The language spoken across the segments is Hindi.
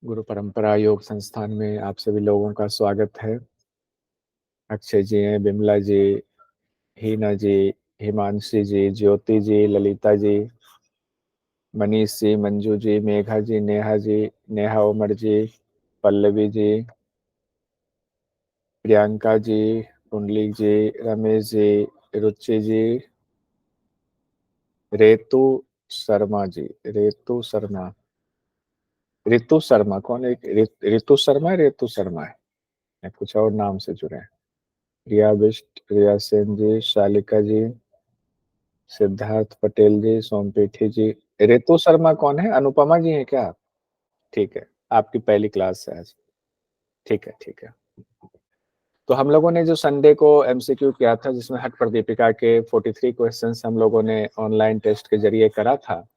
गुरु परंपरा योग संस्थान में आप सभी लोगों का स्वागत है। अक्षय जी हैं, बिमला जी, हीना जी, हिमांशी जी, ज्योति जी, ललिता जी, मनीष जी, मंजू जी, मेघा जी, नेहा उमर जी, पल्लवी जी, प्रियंका जी, पुंडलिक जी, रमेश जी, रुचि जी, रेतु शर्मा जी, ऋतु शर्मा कौन है? ऋतु शर्मा है, रेतु शर्मा है या कुछ और नाम से जुड़े हैं? रिया बिष्ट, रिया सेन जी, शालिका जी, सिद्धार्थ पटेल जी, सोमपीठी जी। ऋतु शर्मा कौन है? अनुपमा जी हैं क्या आप? ठीक है, आपकी पहली क्लास है आज। ठीक है, ठीक है। तो हम लोगों ने जो संडे को एमसीक्यू किया था, जिसमें हठ प्रदीपिका के 43 क्वेश्चंस हम लोगों ने ऑनलाइन टेस्ट के जरिए करा था,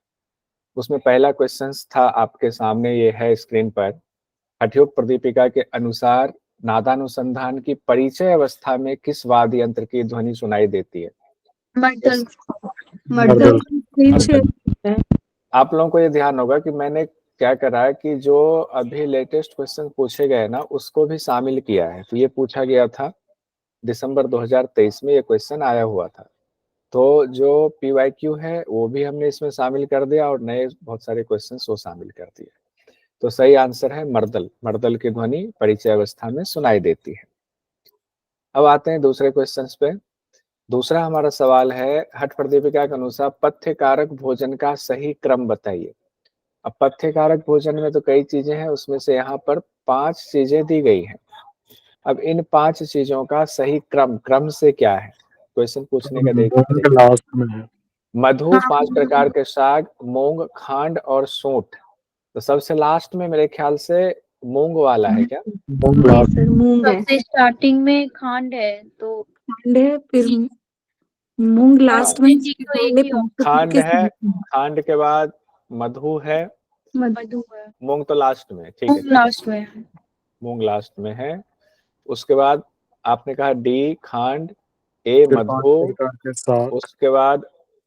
उसमें पहला क्वेश्चंस था आपके सामने, ये है स्क्रीन पर। हठयोग प्रदीपिका के अनुसार नादानुसंधान की परिचय अवस्था में किस वाद्य यंत्र की ध्वनि सुनाई देती है? मर्दल। मर्दल। मर्दल। आप लोगों को ये ध्यान होगा कि मैंने क्या करा है कि जो अभी लेटेस्ट क्वेश्चन पूछे गए ना, उसको भी शामिल किया है। तो ये पूछा गया था दिसंबर 2023 में, ये क्वेश्चन आया हुआ था। तो जो पीवाईक्यू है वो भी हमने इसमें शामिल कर दिया और नए बहुत सारे क्वेश्चन वो शामिल कर दिए। तो सही आंसर है मर्दल। मर्दल की ध्वनि परिचय अवस्था में सुनाई देती है। अब आते हैं दूसरे क्वेश्चन पे। दूसरा हमारा सवाल है, हठ प्रदीपिका के अनुसार पथ्य कारक भोजन का सही क्रम बताइए। अब पथ्य कारक भोजन में तो कई चीजें हैं, उसमें से यहाँ पर 5 चीजें दी गई हैं। अब इन 5 चीजों का सही क्रम से क्या है? क्वेश्चन पूछने का देखिए। लास्ट में है। मधु, 5 प्रकार के साग, मूंग, खांड और सूंठ। तो सबसे लास्ट में मेरे ख्याल से मूंग वाला है क्या? मूंग लास्ट मूंग है। सबसे स्टार्टिंग में खांड है, तो खांड है, फिर मूंग लास्ट में। खांड है, खांड के बाद मधु है, मधु है, मूंग तो लास्ट में। ठीक है, लास्ट में। मूंग लास्ट में है। उसके बाद आपने कहा डी खांड, ए फिर 5 मधु, प्रकार के साग, उसके बाद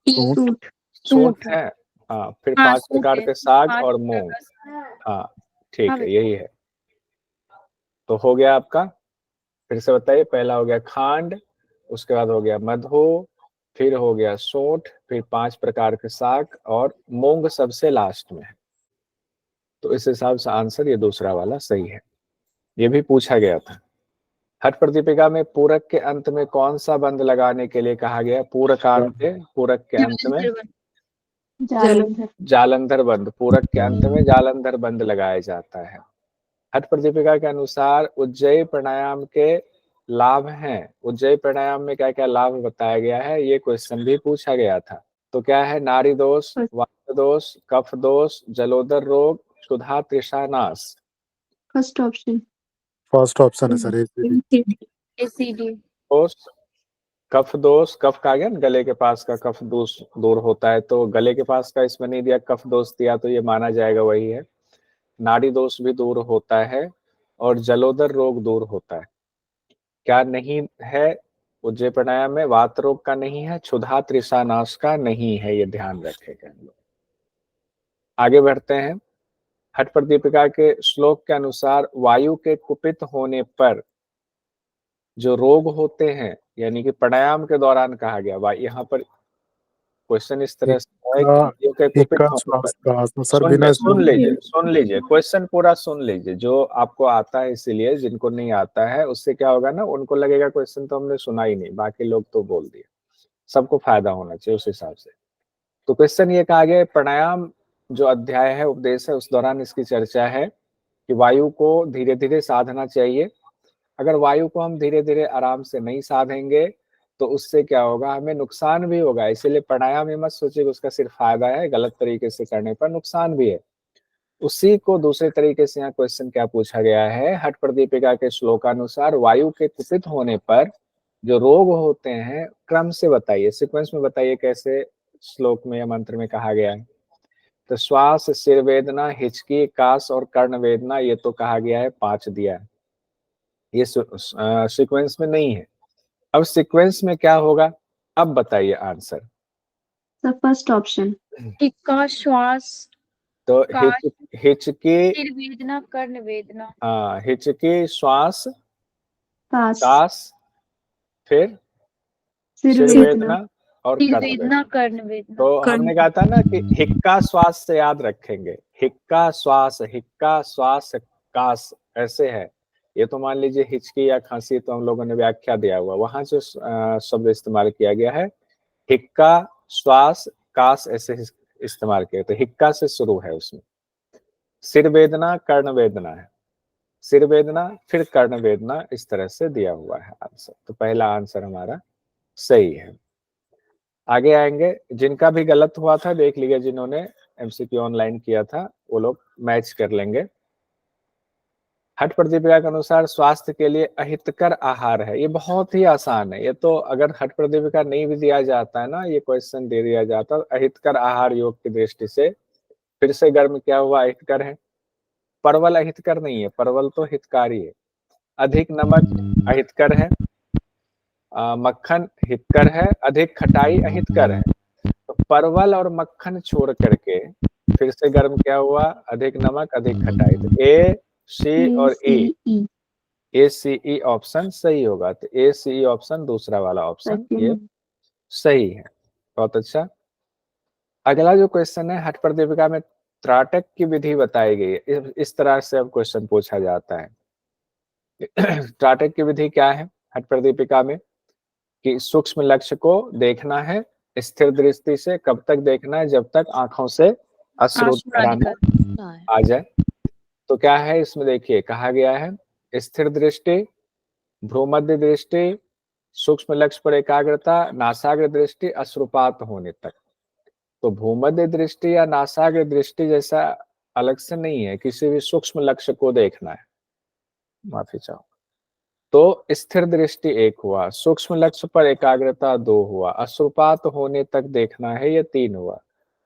सूंठ, सूंठ है। हाँ, फिर 5 प्रकार के साग और मूंग। हाँ, ठीक है, यही है। तो हो गया आपका। फिर से बताइए। पहला हो गया खांड, उसके बाद हो गया मधु, फिर हो गया सूंठ, फिर 5 प्रकार के साग और मूंग सबसे लास्ट में है। तो इस हिसाब से आंसर ये दूसरा वाला सही है। ये भी पूछा गया था। हठ प्रदीपिका में पूरक के अंत में कौन सा बंद लगाने के लिए कहा गया? पूरक के अंत में जालंधर बंद। पूरक के अंत में जालंधर बंद लगाया जाता है। हठ प्रदीपिका के अनुसार उज्जयी प्राणायाम के लाभ हैं। उज्जयी प्राणायाम में क्या क्या लाभ बताया गया है, ये क्वेश्चन भी पूछा गया था। तो क्या है? नारी दोष, वात दोष, कफ दोष, जलोदर रोग, क्षुधा तृषानाश। फर्स्ट ऑप्शन है सर, एसीडी। दोष, कफ दोष, कफ का आ गया ना, गले के पास का कफ दोष दूर होता है, तो गले के पास का इसमें नहीं दिया, कफ दोष दिया, तो ये माना जाएगा वही है। नाड़ी दोष भी दूर होता है और जलोदर रोग दूर होता है। क्या नहीं है उज्जयी प्राणायाम में? वात रोग का नहीं है, क्षुधा तृषानाश का नहीं है, ये ध्यान रखेगा। आगे बढ़ते हैं। हठ प्रदीपिका के श्लोक के अनुसार वायु के कुपित होने पर जो रोग होते हैं, यानी कि प्राणायाम के दौरान कहा गया, यहाँ पर क्वेश्चन इस तरह से है कि वायु के कुपित होने पर, सुन लीजिए क्वेश्चन पूरा सुन लीजिए। जो आपको आता है, इसीलिए जिनको नहीं आता है उससे क्या होगा ना, उनको लगेगा क्वेश्चन तो हमने सुना ही नहीं, बाकी लोग तो बोल दिए। सबको फायदा होना चाहिए उस हिसाब से। तो क्वेश्चन ये कहा गया, प्राणायाम जो अध्याय है, उपदेश है, उस दौरान इसकी चर्चा है कि वायु को धीरे धीरे साधना चाहिए। अगर वायु को हम धीरे धीरे आराम से नहीं साधेंगे तो उससे क्या होगा, हमें नुकसान भी होगा। इसीलिए प्राणायाम ये मत सोचिए कि उसका सिर्फ फायदा है, गलत तरीके से करने पर नुकसान भी है। उसी को दूसरे तरीके से यहाँ क्वेश्चन क्या पूछा गया है, हठ प्रदीपिका के श्लोकानुसार वायु के कुपित होने पर जो रोग होते हैं, क्रम से बताइए, सीक्वेंस में बताइए कैसे श्लोक में या मंत्र में कहा गया है। तो श्वास, सिर वेदना, हिचकी, कास और कर्ण वेदना, ये तो कहा गया है, 5 दिया है, ये सीक्वेंस में नहीं है। अब सीक्वेंस में क्या होगा, अब बताइए आंसर। First option. टिक्का, श्वास, तो काश, हिचकी, सिर वेदना, कर्ण वेदना, हिचकी, श्वास, काश, काश, फिर सिर सिर वेदना, वेदना और सिर कर्ण वेदना। वेदना, कर्ण वेदना। तो हमने कहा था ना कि हिक्का श्वास से याद रखेंगे, हिक्का श्वास, कास, ऐसे है। ये तो मान लीजिए हिचकी या खांसी, तो हम लोगों ने व्याख्या दिया हुआ, वहां जो शब्द इस्तेमाल किया गया है हिक्का, श्वास, कास, ऐसे इस्तेमाल किया, तो हिक्का से शुरू है उसमें। सिर वेदना, कर्ण वेदना है, सिर वेदना फिर कर्ण वेदना, इस तरह से दिया हुआ है आंसर। तो पहला आंसर हमारा सही है। आगे आएंगे, जिनका भी गलत हुआ था देख लीजिए, जिन्होंने एमसीक्यू ऑनलाइन किया था वो लोग मैच कर लेंगे। हठ प्रदीपिका के अनुसार स्वास्थ्य के लिए अहितकर आहार है, ये बहुत ही आसान है। ये तो अगर हठ प्रदीपिका नहीं भी दिया जाता है ना, ये क्वेश्चन दे दिया जाता, अहितकर आहार योग की दृष्टि से फिर से गर्म क्या हुआ, अहितकर है। परवल अहितकर नहीं है, परवल तो हितकारी है। अधिक नमक अहितकर है, मक्खन हितकर है, अधिक खटाई अहितकर है। तो परवल और मक्खन छोड़ करके फिर से गर्म क्या हुआ, अधिक नमक, अधिक खटाई। तो ए, सी और ई, ए सी ई ऑप्शन सही होगा। तो ए सी ई ऑप्शन, दूसरा वाला ऑप्शन ये सही है। बहुत अच्छा। अगला जो क्वेश्चन है, हठ प्रदीपिका में त्राटक की विधि बताई गई है। इस तरह से अब क्वेश्चन पूछा जाता है। त्राटक की विधि क्या है हठ प्रदीपिका में, कि सूक्ष्म लक्ष्य को देखना है स्थिर दृष्टि से। कब तक देखना है, जब तक आंखों से अश्रुधारा आ जाए। तो क्या है इसमें, देखिए कहा गया है स्थिर दृष्टि, भ्रूमध्य दृष्टि, सूक्ष्म लक्ष्य पर एकाग्रता, नासाग्र दृष्टि, अश्रुपात होने तक। तो भूमध्य दृष्टि या नासाग्र दृष्टि जैसा अलग से नहीं है, किसी भी सूक्ष्म लक्ष्य को देखना है। माफी चाहूँ। तो स्थिर दृष्टि 1 हुआ, सूक्ष्म लक्ष्य पर एकाग्रता 2 हुआ, अश्रुपात होने तक देखना है, ये 3 हुआ।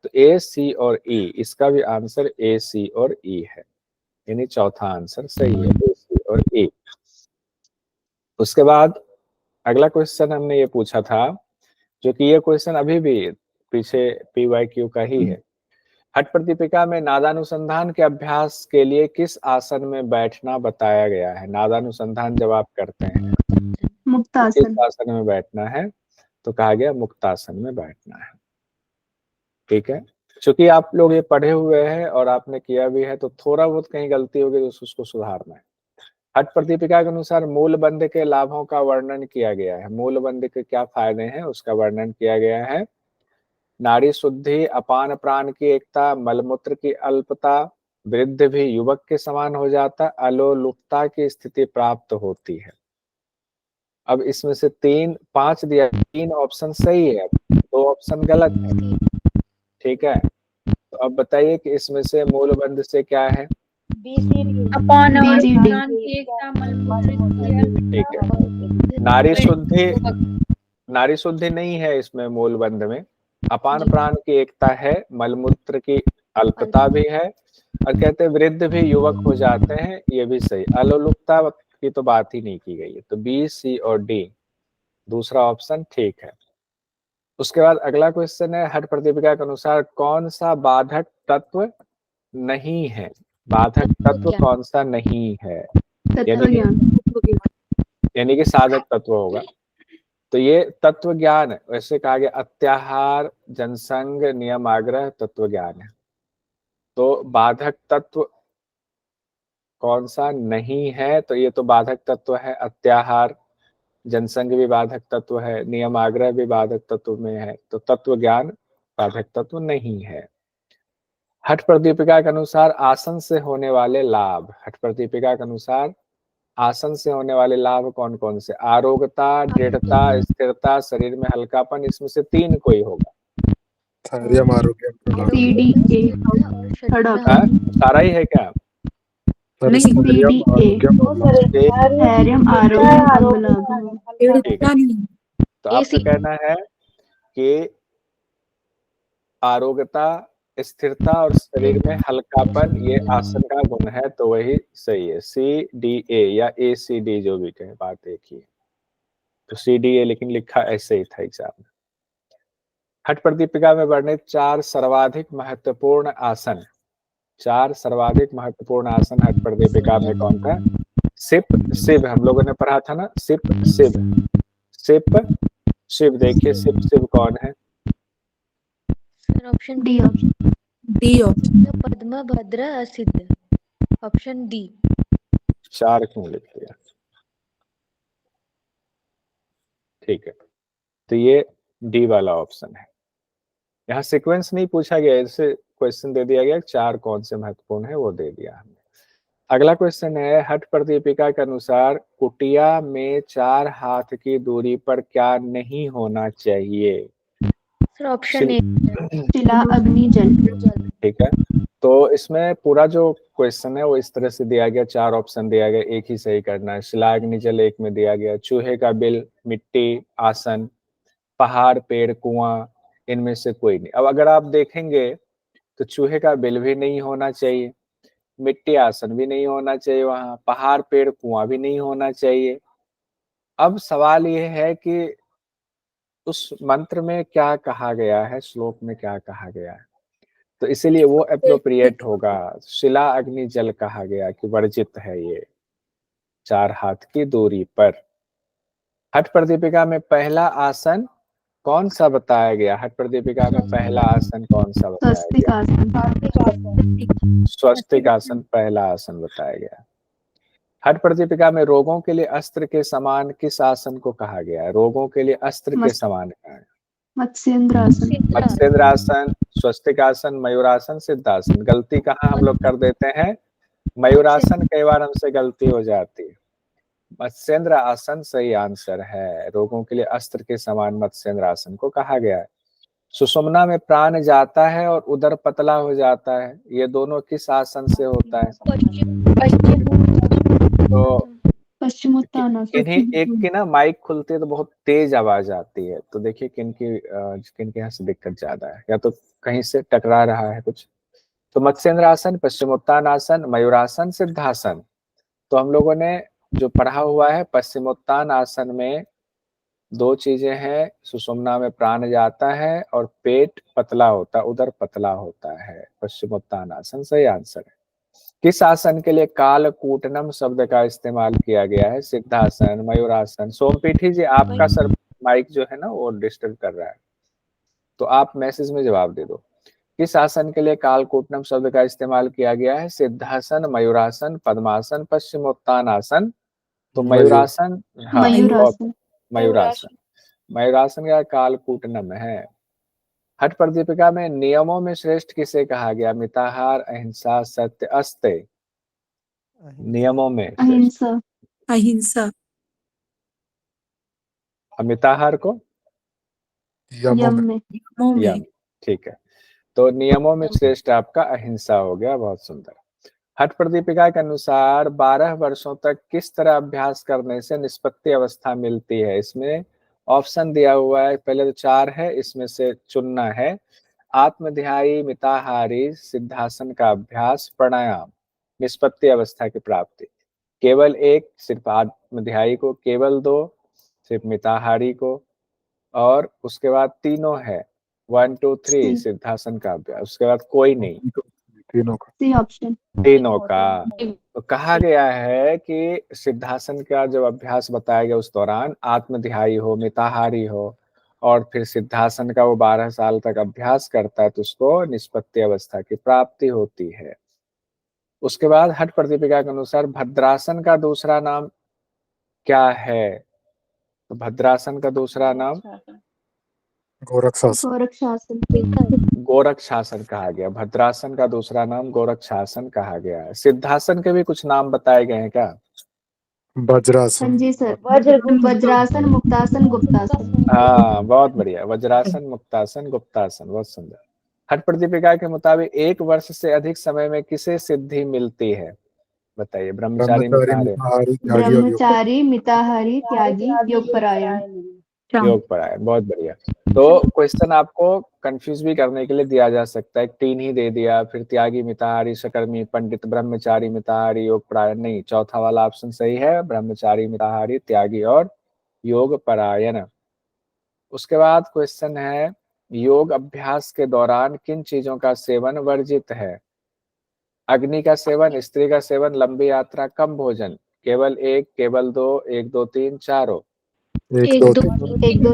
तो ए, सी और ई, इसका भी आंसर ए, सी और ई है, यानी चौथा आंसर सही है, ए, सी और ई। उसके बाद अगला क्वेश्चन हमने ये पूछा था, जो कि ये क्वेश्चन अभी भी पीछे PYQ का ही है। हठ प्रदीपिका में नादानुसंधान के अभ्यास के लिए किस आसन में बैठना बताया गया है। नादानुसंधान जब आप करते हैं मुक्तासन, किस आसन में बैठना है, तो कहा गया मुक्तासन में बैठना है। ठीक है, चूंकि आप लोग ये पढ़े हुए हैं और आपने किया भी है, तो थोड़ा बहुत कहीं गलती होगी तो उसको सुधारना है। हठ प्रदीपिका के अनुसार मूल बंध के लाभों का वर्णन किया गया है। मूल बंध के क्या फायदे हैं उसका वर्णन किया गया है। नाड़ी शुद्धि, अपान प्राण की एकता, मलमूत्र की अल्पता, वृद्ध भी युवक के समान हो जाता, अलोलुपता की स्थिति प्राप्त होती है। अब इसमें से 5 दिया, 3 ऑप्शन सही है, 2 ऑप्शन गलत है। ठीक है, तो अब बताइए कि इसमें से मूल बंध से क्या है। अपान और BCD, प्राण की एकता, मलमूत्र की ठीक है, अल्पता, नारी शुद्धि नहीं है इसमें मूल बंध में। अपान प्राण की एकता है, मलमूत्र की अल्पता भी है, और कहते हैं वृद्ध भी युवक हो जाते हैं, ये भी सही। अलोलुपता की तो बात ही नहीं की गई है। तो बी, सी और डी, दूसरा ऑप्शन ठीक है। उसके बाद अगला क्वेश्चन है, हठ प्रदीपिका के अनुसार कौन सा बाधक तत्व नहीं है। बाधक तत्व कौन सा नहीं है, तत्व ज्ञान, यानी कि साधक तत्व होगा। तो ये तत्व ज्ञान है, वैसे कहा गया अत्याहार, जनसंग, नियम आग्रह तत्व ज्ञान है। तो बाधक तत्व कौन सा नहीं है, तो ये तो बाधक तत्व है। अत्याहार, जनसंग भी बाधक तत्व है, नियम आग्रह भी बाधक तत्व में है, तो तत्व ज्ञान बाधक तत्व नहीं है। हठ प्रदीपिका के अनुसार आसन से होने वाले लाभ। हठ प्रदीपिका के अनुसार आसन से होने वाले लाभ कौन कौन से, आरोग्यता, दृढ़ता, स्थिरता, शरीर में हल्कापन, इसमें से 3 कोई होगा। धैर्यम आरोग्यम प्रदान। CDA, थर्ड ऑप्शन, सारा ही है क्या। सर नहीं, धैर्यम CDA, आरोग्यम और लाभ। धैर्यम, आरोग्यम, अम्बलाभम। ठीक है, तो आपका कहना है कि आरोग्यता, स्थिरता और शरीर में हल्कापन ये आसन का गुण है, तो वही सही है। CDA या ACD जो भी कहे, बात एक ही है। तो CDA लेकिन लिखा ऐसे ही था एग्जाम में। हठ प्रदीपिका में वर्णित 4 सर्वाधिक महत्वपूर्ण आसन। 4 सर्वाधिक महत्वपूर्ण आसन हठ प्रदीपिका में कौन था? सिप शिव, हम लोगों ने पढ़ा था ना, सिप शिव, सिप शिव। देखिए सिप शिव कौन है? Sir option D option. D option. पद्म भद्र सिद्ध, ऑप्शन डी। 4 क्यों लिख दिया? ठीक है, तो ये डी वाला ऑप्शन है। यहाँ सीक्वेंस नहीं पूछा गया, इससे क्वेश्चन दे दिया गया 4 कौन से महत्वपूर्ण है, वो दे दिया हमने। अगला क्वेश्चन है, हठ प्रदीपिका के अनुसार कुटिया में 4 हाथ की दूरी पर क्या नहीं होना चाहिए? Sir option A. शिला अग्नि जल। ठीक है, तो इसमें पूरा जो क्वेश्चन है वो इस तरह से दिया गया, 4 ऑप्शन दिया गया, एक ही सही करना है। शिला अग्नि जल एक में दिया गया, चूहे का बिल, मिट्टी आसन, पहाड़ पेड़ कुआं, इनमें से कोई नहीं। अब अगर आप देखेंगे तो चूहे का बिल भी नहीं होना चाहिए, मिट्टी आसन भी नहीं होना चाहिए, वहां पहाड़ पेड़ कुआं भी नहीं होना चाहिए। अब सवाल ये है कि उस मंत्र में क्या कहा गया है, श्लोक में क्या कहा गया है, तो इसीलिए वो अप्रोप्रिएट होगा। शिला अग्नि जल कहा गया कि वर्जित है ये 4 हाथ की दूरी पर। हठ प्रदीपिका में पहला आसन कौन सा बताया गया? हठ प्रदीपिका में पहला आसन कौन सा बताया स्वस्तिक गया? आसन। स्वस्तिक आसन पहला आसन बताया गया। हठ प्रदीपिका में रोगों के लिए अस्त्र के समान किस आसन को कहा गया है? रोगों के लिए अस्त्र के समान कहा है। मत्स्येंद्र आसन। मत्स्येंद्र आसन, स्वस्तिक आसन, मयूरासन, सिद्धासन। गलती कहाँ हम लोग कर देते हैं? मयूरासन कई बार हमसे गलती हो जाती है। मत्स्येंद्र आसन सही आंसर है। रोगों के लिए अस्त्र के समान मत्स्येंद्र आसन को कहा गया है। सुषुम्ना में प्राण जाता है और उदर पतला हो जाता है, ये दोनों किस आसन से होता है? तो पश्चिमोत्तान इन्हीं आसन। एक की ना माइक खुलती है तो बहुत तेज आवाज आती है, तो देखिए किनके यहाँ से दिक्कत ज्यादा है, या तो कहीं से टकरा रहा है कुछ। तो मत्स्येंद्र आसन, पश्चिमोत्तान आसन, मयूरासन, सिद्धासन। तो हम लोगों ने जो पढ़ा हुआ है, पश्चिमोत्तान आसन में 2 चीजें हैं, सुषुम्ना में प्राण जाता है और पेट पतला होता है, उदर पतला होता है। पश्चिमोत्तान आसन सही आंसर है। किस आसन के लिए कालकूटनम शब्द का इस्तेमाल किया गया है? सिद्धासन, मयूरासन। सोमपीठी जी, आपका सर माइक जो है ना वो डिस्टर्ब कर रहा है, तो आप मैसेज में जवाब दे दो। किस आसन के लिए कालकूटनम शब्द का इस्तेमाल किया गया है? सिद्धासन, मयूरासन, पद्मासन, पश्चिमोत्तान आसन। तो मयूरासन, हाँ, मयूरासन। मयूरासन। मयूरासन का कालकूटनम है। हठ प्रदीपिका में नियमों में श्रेष्ठ किसे कहा गया? मिताहार, अहिंसा, सत्य, अस्तेय। नियमों में श्रेष्ठ अहिंसा। अहिंसा। मिताहार को यमों में। यम, ठीक है। तो नियमों में श्रेष्ठ आपका अहिंसा हो गया, बहुत सुंदर। हठ प्रदीपिका के अनुसार 12 वर्षों तक किस तरह अभ्यास करने से निष्पत्ति अवस्था मिलती है? इसमें ऑप्शन दिया हुआ है, पहले तो 4 है, इसमें से चुनना है। आत्मध्यायी, मिताहारी, सिद्धासन का अभ्यास, प्राणायाम। निष्पत्ति अवस्था की प्राप्ति केवल एक, सिर्फ आत्मध्यायी को, केवल 2 सिर्फ मिताहारी को, और उसके बाद तीनों है 1 2 3 सिद्धासन का अभ्यास, उसके बाद कोई नहीं, तीनों का। C option. तीनों का। तो कहा गया है कि सिद्धासन का जब अभ्यास बताया गया उस दौरान आत्मध्यायी हो, मिताहारी हो, और फिर सिद्धासन का वो 12 साल तक अभ्यास करता है तो उसको निष्पत्ति अवस्था की प्राप्ति होती है। उसके बाद हठ प्रदीपिका के अनुसार भद्रासन का दूसरा नाम क्या है? तो भद्रासन का दूसरा नाम गोरक्षासन। गोरक्षासन। गोरक्षासन कहा गया। भद्रासन का दूसरा नाम गोरक्षासन कहा गया है। सिद्धासन के भी कुछ नाम बताए गए हैं क्या? वज्रासन। हाँ जी सर। वज्रासन, मुक्तासन, गुप्तासन। हाँ, बहुत बढ़िया। वज्रासन, मुक्तासन, गुप्तासन, बहुत सुंदर। हठ प्रदीपिका के मुताबिक 1 वर्ष से अधिक समय में किसे सिद्धि मिलती है? बताइए। ब्रह्मचारी, ब्रह्मचारी, मिताहारी, मिताहारी, त्यागी और योग। ब्रह्मचारी, मिताहारी, त्यागी, योगपरायण। योग परायण, बहुत बढ़िया। तो क्वेश्चन आपको कंफ्यूज भी करने के लिए दिया जा सकता है, 3 ही दे दिया, फिर त्यागी, मिताहारी, सकर्मी, पंडित, ब्रह्मचारी, मिताहारी, योग परायण। नहीं, चौथा वाला ऑप्शन सही है, ब्रह्मचारी, मिताहारी, त्यागी और योग परायण। उसके बाद क्वेश्चन है, योग अभ्यास के दौरान किन चीजों का सेवन वर्जित है? अग्नि का सेवन, स्त्री का सेवन, लंबी यात्रा, कम भोजन, केवल एक, केवल दो, एक दो तीन, चारों। एक एक दो दो तीन। एक दो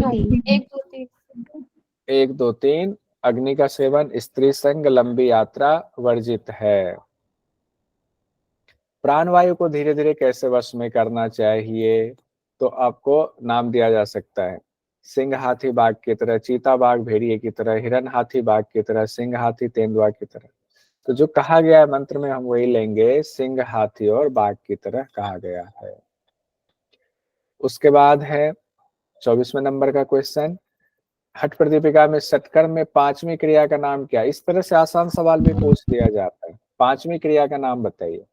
तीन। एक दो तीन, अग्नि का सेवन, स्त्री संग, लंबी यात्रा वर्जित है। प्राणवायु को धीरे धीरे कैसे वश में करना चाहिए, तो आपको नाम दिया जा सकता है। सिंह हाथी बाघ की तरह, चीता बाघ भेड़िए की तरह, हिरन हाथी बाघ की तरह, सिंह हाथी तेंदुआ की तरह। तो जो कहा गया है मंत्र में हम वही लेंगे, सिंह हाथी और बाघ की तरह कहा गया है। उसके बाद है 24वें नंबर का क्वेश्चन, हठ प्रदीपिका में षटकर्म में पांचवी क्रिया का नाम क्या है। इस तरह से आसान सवाल भी पूछ दिया जाता है। पांचवी क्रिया का नाम बताइए।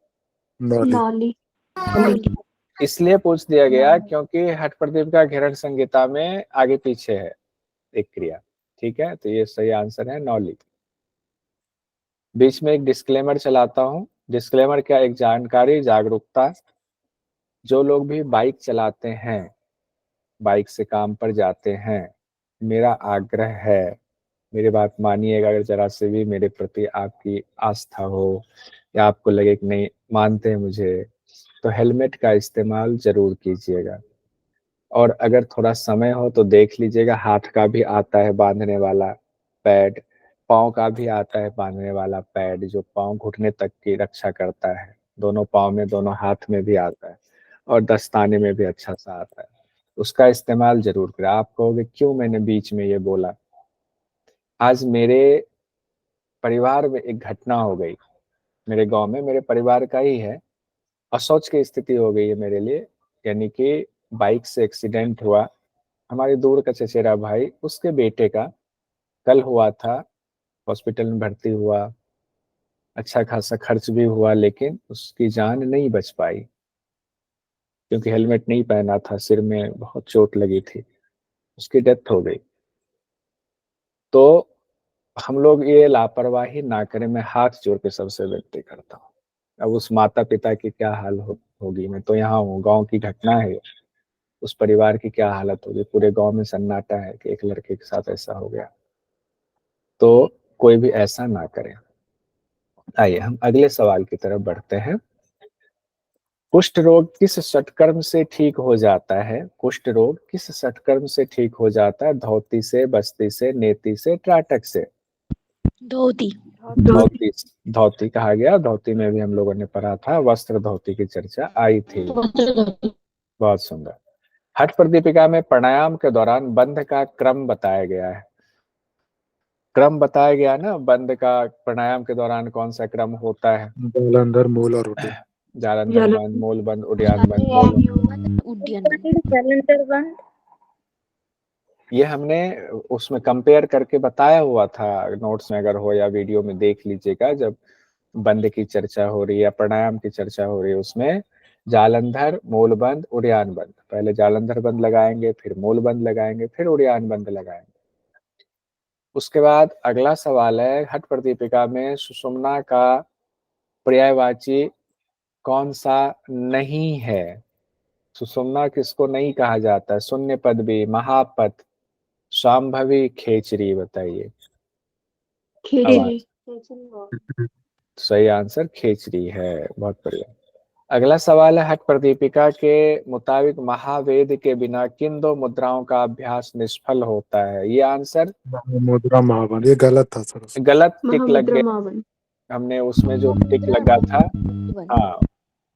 नौली। नौली। इसलिए पूछ दिया गया क्योंकि हठ प्रदीपिका घिरण संहिता में आगे पीछे है एक क्रिया। ठीक है, तो ये सही आंसर है नौली। बीच में एक डिस्क्लेमर चलाता हूं। डिस्क्लेमर क्या, एक जानकारी, जागरूकता। जो लोग भी बाइक चलाते हैं, बाइक से काम पर जाते हैं, मेरा आग्रह है, मेरी बात मानिएगा। अगर जरा से भी मेरे प्रति आपकी आस्था हो या आपको लगे कि नहीं मानते हैं मुझे, तो हेलमेट का इस्तेमाल जरूर कीजिएगा। और अगर थोड़ा समय हो तो देख लीजिएगा, हाथ का भी आता है बांधने वाला पैड, पाँव का भी आता है बांधने वाला पैड, जो पाँव घुटने तक की रक्षा करता है। दोनों पाँव में, दोनों हाथ में भी आता है, और दस्ताने में भी अच्छा सा आता है। उसका इस्तेमाल जरूर करें। आप कहोगे क्यों मैंने बीच में ये बोला। आज मेरे परिवार में एक घटना हो गई, मेरे गांव में, मेरे परिवार का ही है। अशौच की स्थिति हो गई है मेरे लिए, यानी कि बाइक से एक्सीडेंट हुआ। हमारे दूर का चचेरा भाई, उसके बेटे का कल हुआ था, हॉस्पिटल में भर्ती हुआ, अच्छा खासा खर्च भी हुआ, लेकिन उसकी जान नहीं बच पाई क्योंकि हेलमेट नहीं पहना था, सिर में बहुत चोट लगी थी, उसकी डेथ हो गई। तो हम लोग ये लापरवाही ना करें, मैं हाथ जोड़ के सबसे विनती करता हूँ। अब उस माता पिता की क्या हाल होगी, मैं तो यहाँ हूँ, गांव की घटना है, उस परिवार की क्या हालत होगी। पूरे गांव में सन्नाटा है कि एक लड़के के साथ ऐसा हो गया। तो कोई भी ऐसा ना करे। आइए हम अगले सवाल की तरफ बढ़ते हैं। कुष्ठ रोग किस षटकर्म से ठीक हो जाता है। कुष्ठ रोग किस षटकर्म से ठीक हो जाता है। धोती से, बस्ती से, नेति से, त्राटक से। धोती। धोती। धोती कहा गया। धोती में भी हम लोगों ने पढ़ा था, वस्त्र धोती की चर्चा आई थी। बहुत सुंदर। हठ प्रदीपिका में प्राणायाम के दौरान बंध का क्रम बताया गया है। क्रम बताया गया ना, बंध का प्राणायाम के दौरान कौन सा क्रम होता है। जालंधर, मूल और उड्डयन। जालंधर बंद, मूल बंद, उड्डयन बंद, मूल। उड्डयन। ये हमने उसमें कंपेयर करके बताया हुआ था, नोट्स में अगर हो या वीडियो में देख लीजिएगा। जब बंद की चर्चा हो रही है या प्राणायाम की चर्चा हो रही है, उसमें जालंधर, मूल बंद, उड्डयन बंद, पहले जालंधर बंद लगाएंगे, फिर मूल बंद लगाएंगे, फिर उड्डयन बंद लगाएंगे। उसके बाद अगला सवाल है, हठ प्रदीपिका में सुषुम्ना का पर्यायवाची कौन सा नहीं है। सुषुम्ना किसको नहीं कहा जाता है। शून्य पद भी, महापद, शांभवी, खेचरी। बताइए। खेचरी। सही आंसर खेचरी है। बहुत बढ़िया। अगला सवाल है, हठ प्रदीपिका के मुताबिक महावेद के बिना किन दो मुद्राओं का अभ्यास निष्फल होता है। ये आंसर मुद्रा महावन, ये गलत था सर उसमें। गलत टिक लग महामुद्रा गया। महावन। हमने उसमें जो टिक लगा था, हाँ,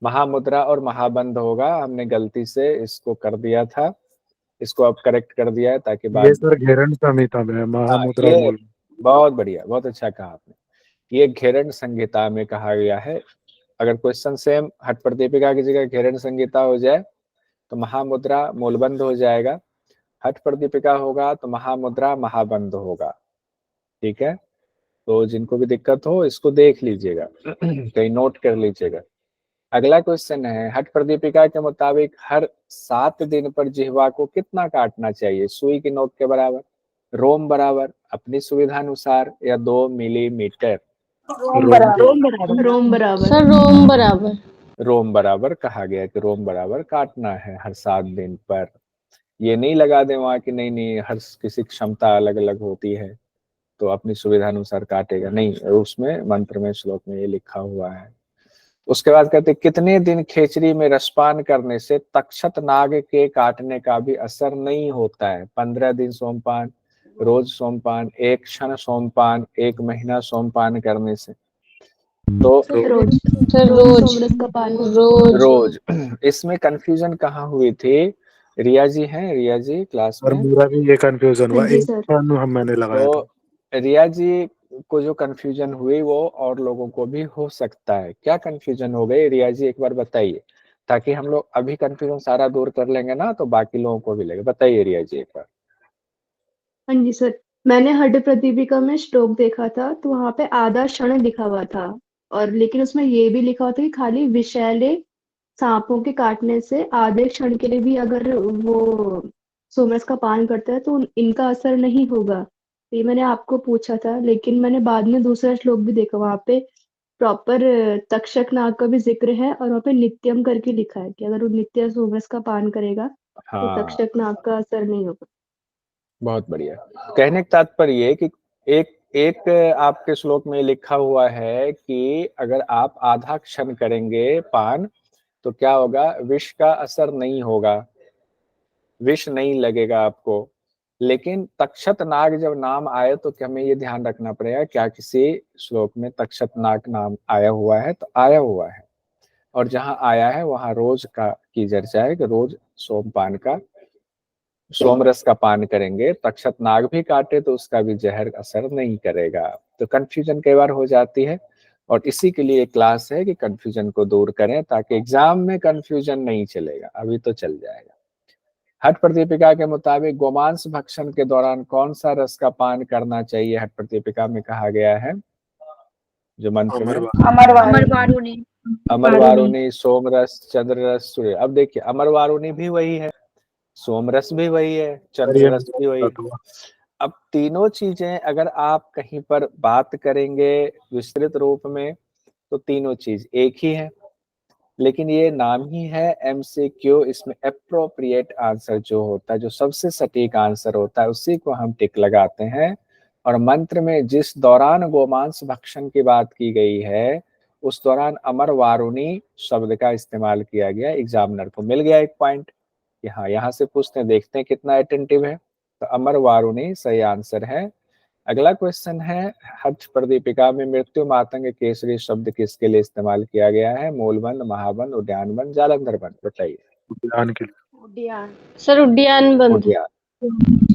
महामुद्रा और महाबंध होगा, हमने गलती से इसको कर दिया था। इसको अब करेक्ट कर दिया है ताकि ये बाद। सर घेरन संहिता में है, हाँ, महामुद्रा ये मूल। बहुत बढ़िया, बहुत अच्छा कहा आपने। ये घेरण संहिता में कहा गया है। अगर क्वेश्चन सेम हठ प्रदीपिका की जगह घेरण संहिता हो जाए तो महामुद्रा मूलबंध हो जाएगा, हठ प्रदीपिका होगा तो महामुद्रा महाबंध होगा। ठीक है, तो जिनको भी दिक्कत हो इसको देख लीजिएगा, कहीं नोट कर लीजिएगा। अगला क्वेश्चन है, हठ प्रदीपिका के मुताबिक हर 7 दिन पर जिह्वा को कितना काटना चाहिए। सुई की नोक के बराबर, रोम बराबर, अपनी सुविधानुसार, या 2 मिलीमीटर। रोम के रोम बराबर। सर रोम बराबर। रोम बराबर कहा गया कि रोम बराबर काटना है हर 7 दिन पर। ये नहीं लगा दे वहां कि नहीं नहीं हर किसी की क्षमता अलग अलग होती है। तो अपनी सुविधा अनुसार काटेगा नहीं, उसमें मंत्र में श्लोक में ये लिखा हुआ है। उसके बाद कहते कितने दिन खेचरी में रसपान करने से तक्षत नाग के काटने का भी असर नहीं होता है। 15 दिन सोमपान, रोज सोमपान, 1 क्षण सोमपान, 1 महीना सोमपान करने से। तो रोज सर रोज रोज इसमें कंफ्यूजन कहाँ हुई थी? रिया जी हैं, रिया जी क्लास और में? मेरा भी ये कंफ्यूजन हुआ, हाँ जी एक सर। क्षण मैंने लगाया था। तो रिया जी को जो कंफ्यूजन हुई वो और लोगों को भी हो सकता है। क्या कंफ्यूजन हो गई रिया जी, एक बार बताइए, ताकि हम लोग अभी कंफ्यूजन सारा दूर कर लेंगे ना तो बाकी लोगों को भी लगे। बताइए रिया जी एक बार। हाँ जी सर, मैंने हड्ड प्रदीपिका में श्लोक देखा था, तो वहां पे आधा क्षण लिखा हुआ था, और लेकिन उसमें ये भी लिखा हुआ था कि खाली विषैले सांपों के काटने से आधे क्षण के लिए भी अगर वो सोमरस का पान करता है तो इनका असर नहीं होगा। तो ये मैंने आपको पूछा था, लेकिन मैंने बाद में दूसरा श्लोक भी देखा, वहां पे प्रॉपर तक्षक नाग का भी जिक्र है, और वहां पे नित्यम करके लिखा है कि अगर वो नित्य सोमरस का पान करेगा तो हाँ, तक्षक नाग का असर नहीं होगा। बहुत बढ़िया। कहने का तात्पर्य ये कि एक एक आपके श्लोक में लिखा हुआ है कि अगर आप आधा क्षण करेंगे पान तो क्या होगा, विष का असर नहीं होगा, विष नहीं लगेगा आपको। लेकिन तक्षत नाग जब नाम आए तो क्या हमें ये ध्यान रखना पड़ेगा, क्या किसी श्लोक में तक्षत नाग नाम आया हुआ है? तो आया हुआ है, और जहां आया है वहां रोज का की चर्चा है कि रोज सोमपान का, सोमरस का पान करेंगे। तक्षत नाग भी काटे तो उसका भी जहर असर नहीं करेगा। तो कंफ्यूजन कई बार हो जाती है, और इसी के लिए क्लास है कि कंफ्यूजन को दूर करें, ताकि एग्जाम में कंफ्यूजन नहीं चलेगा। अभी तो चल जाएगा। हठ प्रदीपिका के मुताबिक गोमांस भक्षण के दौरान कौन सा रस का पान करना चाहिए? हठ प्रदीपिका में कहा गया है जो मंत्र में, अमरवारुणी। अमरवारुणी, सोमरस, चंद्ररस, सूर्य। अब देखिए अमरवारुणी भी वही है, सोमरस भी वही है, और ये चंद्ररस भी वही है। अब तीनों चीजें अगर आप कहीं पर बात करेंगे विस्तृत रूप में तो तीनों चीज एक ही है, लेकिन ये नाम ही है एमसीक्यू। इसमें अप्रोप्रिएट आंसर जो होता है, जो सबसे सटीक आंसर होता है, उसी को हम टिक लगाते हैं। और मंत्र में जिस दौरान गोमांस भक्षण की बात की गई है उस दौरान अमर वारुणी शब्द का इस्तेमाल किया गया। एग्जामिनर को मिल गया एक पॉइंट कि हाँ, यहाँ से पूछते हैं, देखते हैं कितना अटेंटिव है। तो अमर वारुणी सही आंसर है। अगला क्वेश्चन है, हठ प्रदीपिका में मृत्यु मातंग केसरी शब्द किसके लिए इस्तेमाल किया गया है? मूलबंध, महाबंध, उद्यानबंध, जालंधर बंध। बताइए। उद्यान के लिए। उद्यान। सर उद्यान बंद। उद्यान।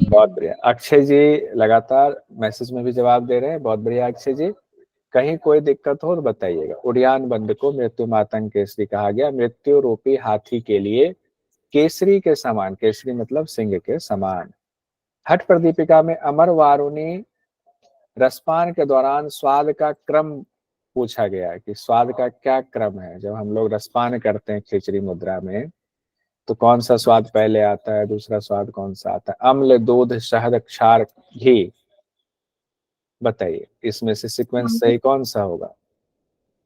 बहुत बढ़िया। अक्षय जी लगातार मैसेज में भी जवाब दे रहे हैं, बहुत बढ़िया अक्षय जी। कहीं कोई दिक्कत हो तो बताइएगा। उद्यान बंध को मृत्यु मातंग केसरी कहा गया, मृत्यु रूपी हाथी के लिए केसरी के समान, केसरी मतलब सिंह के समान। हठ प्रदीपिका में अमर वारुणी रसपान के दौरान स्वाद का क्रम पूछा गया है कि स्वाद का क्या क्रम है। जब हम लोग रसपान करते हैं खिचड़ी मुद्रा में तो कौन सा स्वाद पहले आता है, दूसरा स्वाद कौन सा आता है? अम्ल, दूध, शहद, क्षार, घी। बताइए इसमें से सीक्वेंस सही कौन सा होगा?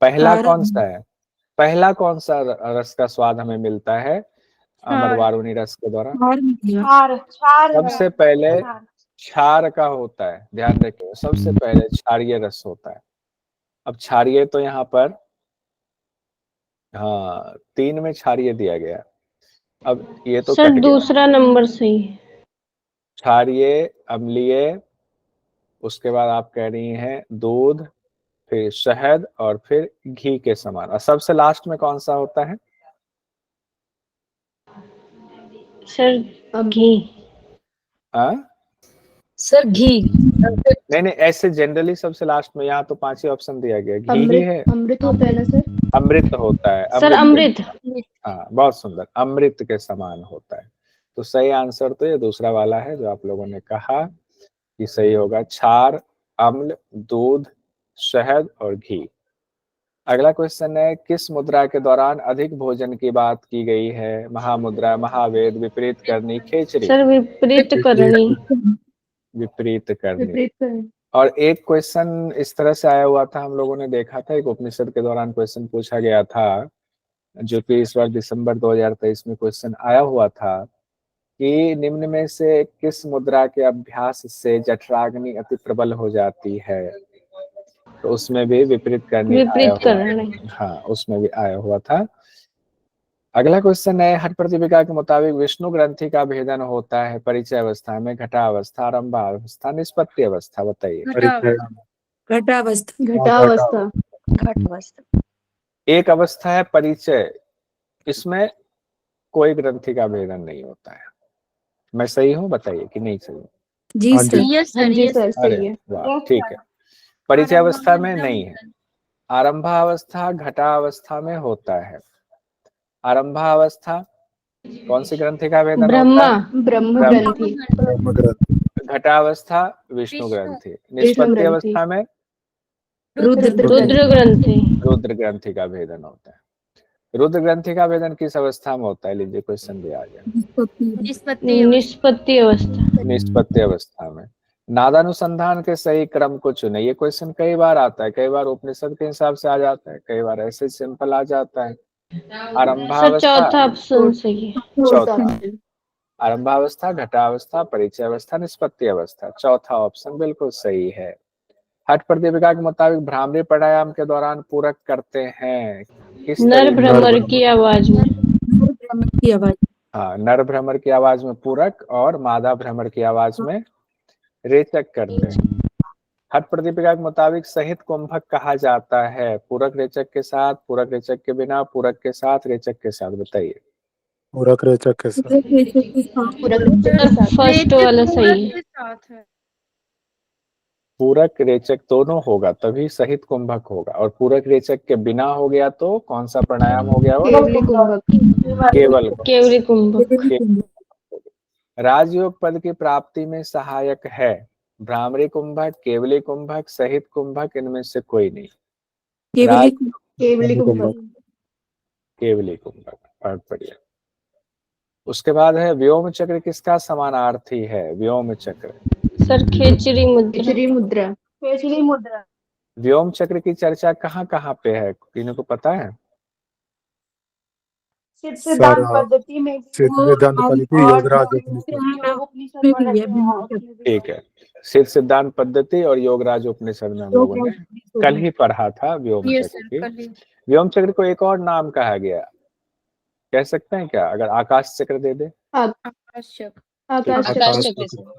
पहला कौन सा है? पहला कौन सा रस का स्वाद हमें मिलता है अमर वारुणी रस के दौरान? सबसे पहले क्षार का होता है, ध्यान रखिए, सबसे पहले क्षारीय रस होता है। अब क्षारीय तो यहाँ पर हाँ 3 में क्षारीय दिया गया। अब ये तो सर कट गया। दूसरा नंबर सही है। क्षारीय, अम्लीय, उसके बाद आप कह रही हैं दूध, फिर शहद और फिर घी के समान। और सबसे लास्ट में कौन सा होता है? सर घी। हाँ सर घी। नहीं नहीं, ऐसे जनरली सबसे लास्ट में, यहाँ तो 5 ही ऑप्शन दिया गया, घी ही है। अमृत होता है ना सर? अमृत होता है, सर अमृत। हाँ बहुत सुंदर, अमृत के समान होता है। तो सही आंसर तो ये दूसरा वाला है जो आप लोगों ने कहा कि सही होगा, क्षार, अम्ल, दूध, शहद और घी। अगला क्वेश्चन है, किस मुद्रा के दौरान अधिक भोजन की बात की गई है? महामुद्रा, महावेद, विपरीत करनी, खेचरी। सर विपरीत करनी। विपरीत करनी। विपरीत करें। और एक क्वेश्चन इस तरह से आया हुआ था, हम लोगों ने देखा था, एक उपनिषद के दौरान क्वेश्चन पूछा गया था जो कि इस बार दिसंबर 2023 में क्वेश्चन आया हुआ था कि निम्न में से किस मुद्रा के अभ्यास से जठराग्नि अति प्रबल हो जाती है? तो उसमें भी विपरीत करनी आया विपरीत हुआ, करनी। हाँ उसमें भी आया हुआ था। अगला क्वेश्चन है, हठ प्रतिपिका के मुताबिक विष्णु ग्रंथि का भेदन होता है परिचय अवस्था में, घटावस्था, आरंभावस्था, निष्पत्ति अवस्था, बताइए। परिचय घटावस्था। घटावस्था। घटावस्था। एक अवस्था है परिचय, इसमें कोई ग्रंथि का भेदन नहीं होता है। मैं सही हूँ, बताइए कि नहीं सही हूँ? जी हाँ जी। सर। यस हाँ सर, जी यस सर, अरे सही है। वाह, ठीक है। परिचय अवस्था में नहीं है, आरंभावस्था घटावस्था में होता है। आरंभावस्था कौन सी ग्रंथि का भेदन होता ब्रह्मा। है? ब्रह्म ग्रंथि। ब्रह्म ग्रंथि। घटावस्था विष्णु ग्रंथि। विष्णु निष्पत्ति ग्रंथि। अवस्था में रुद्र रुद्र रुद्र ग्रंथि। रुद्र ग्रंथि का भेदन होता है। रुद्र ग्रंथि का भेदन किस अवस्था में होता है? लीजिए क्वेश्चन भी आ गया। निष्पत्ति अवस्था। निष्पत्ति अवस्था में। नादानुसंधान के सही क्रम को चुने। ये क्वेश्चन कई बार आता है, कई बार उपनिषद के हिसाब से आ जाता है, कई बार ऐसे सिंपल आ जाता है। सर आरंभावस्था, चौथा ऑप्शन सही है। चौथा, आरंभावस्था, घटावस्था, परिचय अवस्था, निष्पत्ति अवस्था, चौथा ऑप्शन बिल्कुल सही है। हठ प्रतिपिका के मुताबिक भ्रामरी प्राणायाम के दौरान पूरक करते हैं किस नर तरीके? भ्रमर की आवाज में। की आवाज। हाँ, नर भ्रमर की आवाज में पूरक और मादा भ्रमर की आवाज में रेचक करते हैं। हठ प्रतिपिका के मुताबिक सहित कुंभक कहा जाता है पूरक रेचक के साथ, पूरक रेचक के बिना, पूरक के साथ, रेचक के साथ, बताइए। पूरक रेचक के साथ। पूरा रेचक के साथ। फर्स्ट वाला सही है। पूरक रेचक दोनों होगा तभी सहित कुंभक होगा, और पूरक रेचक के बिना हो गया तो कौन सा प्राणायाम हो गया? वो केवली कुंभक। केवल केवरी कुंभक। राजयोग पद की प्राप्ति में सहायक है भ्रामरी कुंभक, केवली कुंभक, सहित कुंभक, इनमें से कोई नहीं। केवली केवली कुंभक। केवली कुंभक, बहुत बढ़िया। उसके बाद है व्योम चक्र किसका समानार्थी है? व्योम चक्र। सर खेचरी मुद्रा। केचरी मुद्रा। केचरी मुद्रा। व्योम चक्र की चर्चा कहाँ कहाँ पे है, किन्हीं को पता है? सिद्धांत पद्धति में सिद्धांत पद्धति, योगराज ठीक है, सिद्धांत पद्धति और योगराज उपनिषद में हम लोगों ने कल ही पढ़ा था व्योम चक्र की। व्योम चक्र को एक और नाम कहा गया, कह सकते हैं क्या? अगर आकाश चक्र दे दे। आकाश चक्र।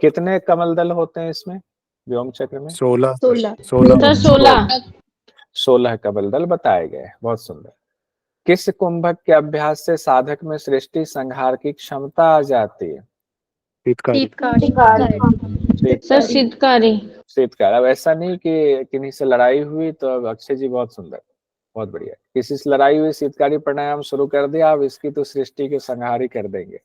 कितने कमल दल होते हैं इसमें व्योम चक्र में? 16। 16। 16 कमल दल बताए गए। बहुत सुंदर। किस कुंभक के अभ्यास से साधक में सृष्टि संहार की क्षमता आ जाती है? सर सिद्धकारी। शीतकार। अब ऐसा नहीं कि किन्हीं से लड़ाई हुई तो अब अक्षय जी बहुत सुंदर, बहुत बढ़िया, किसी से लड़ाई हुई, शीतकारी प्राणायाम शुरू कर दिया, अब इसकी तो सृष्टि के संहार ही कर देंगे,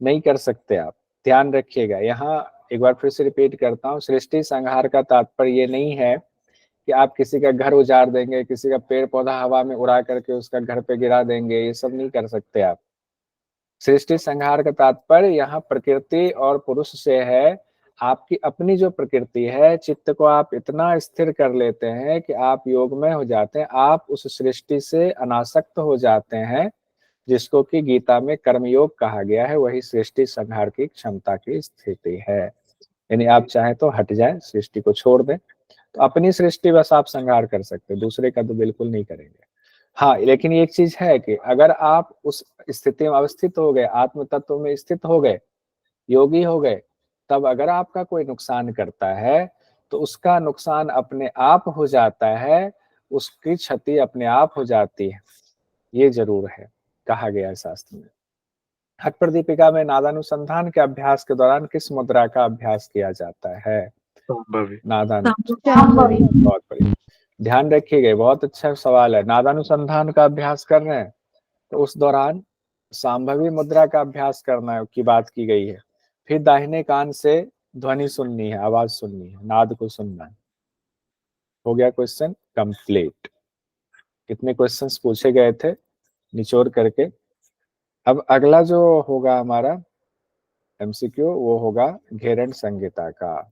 नहीं कर सकते आप। ध्यान रखिएगा, यहाँ एक बार फिर से रिपीट करता हूँ, सृष्टि संहार का तात्पर्य ये नहीं है कि आप किसी का घर उजाड़ देंगे, किसी का पेड़ पौधा हवा में उड़ा करके उसका घर पे गिरा देंगे, ये सब नहीं कर सकते आप। सृष्टि संहार का तात्पर्य यहाँ प्रकृति और पुरुष से है। आपकी अपनी जो प्रकृति है, चित्त को आप इतना स्थिर कर लेते हैं कि आप योगमय हो जाते हैं, आप उस सृष्टि से अनासक्त हो जाते हैं, जिसको कि गीता में कर्मयोग कहा गया है। वही सृष्टि संहार की क्षमता की स्थिति है। यानी आप चाहे तो हट जाए, सृष्टि को छोड़ दें, तो अपनी सृष्टि बस आप संहार कर सकते, दूसरे का तो बिल्कुल नहीं करेंगे। हाँ, लेकिन एक चीज है कि अगर आप उस स्थिति में अवस्थित हो गए, आत्म तत्व में स्थित हो गए, योगी हो गए, तब अगर आपका कोई नुकसान करता है तो उसका नुकसान अपने आप हो जाता है, उसकी क्षति अपने आप हो जाती है, ये जरूर है, कहा गया है शास्त्र में। हठ प्रदीपिका में नादानुसंधान के अभ्यास के दौरान किस मुद्रा का अभ्यास किया जाता है? नादानुसंधान। बहुत बढ़िया, ध्यान रखिएगा, बहुत अच्छा सवाल है। नादानुसंधान का अभ्यास कर रहे हैं तो उस दौरान सांभवी मुद्रा का अभ्यास करना की बात की गई है। फिर दाहिने कान से ध्वनि सुननी है, आवाज सुननी है, नाद को सुनना है। हो गया क्वेश्चन कंप्लीट। कितने क्वेश्चंस पूछे गए थे निचोड़ करके। अब अगला जो होगा हमारा एमसीक्यू, वो होगा घेरन संहिता का।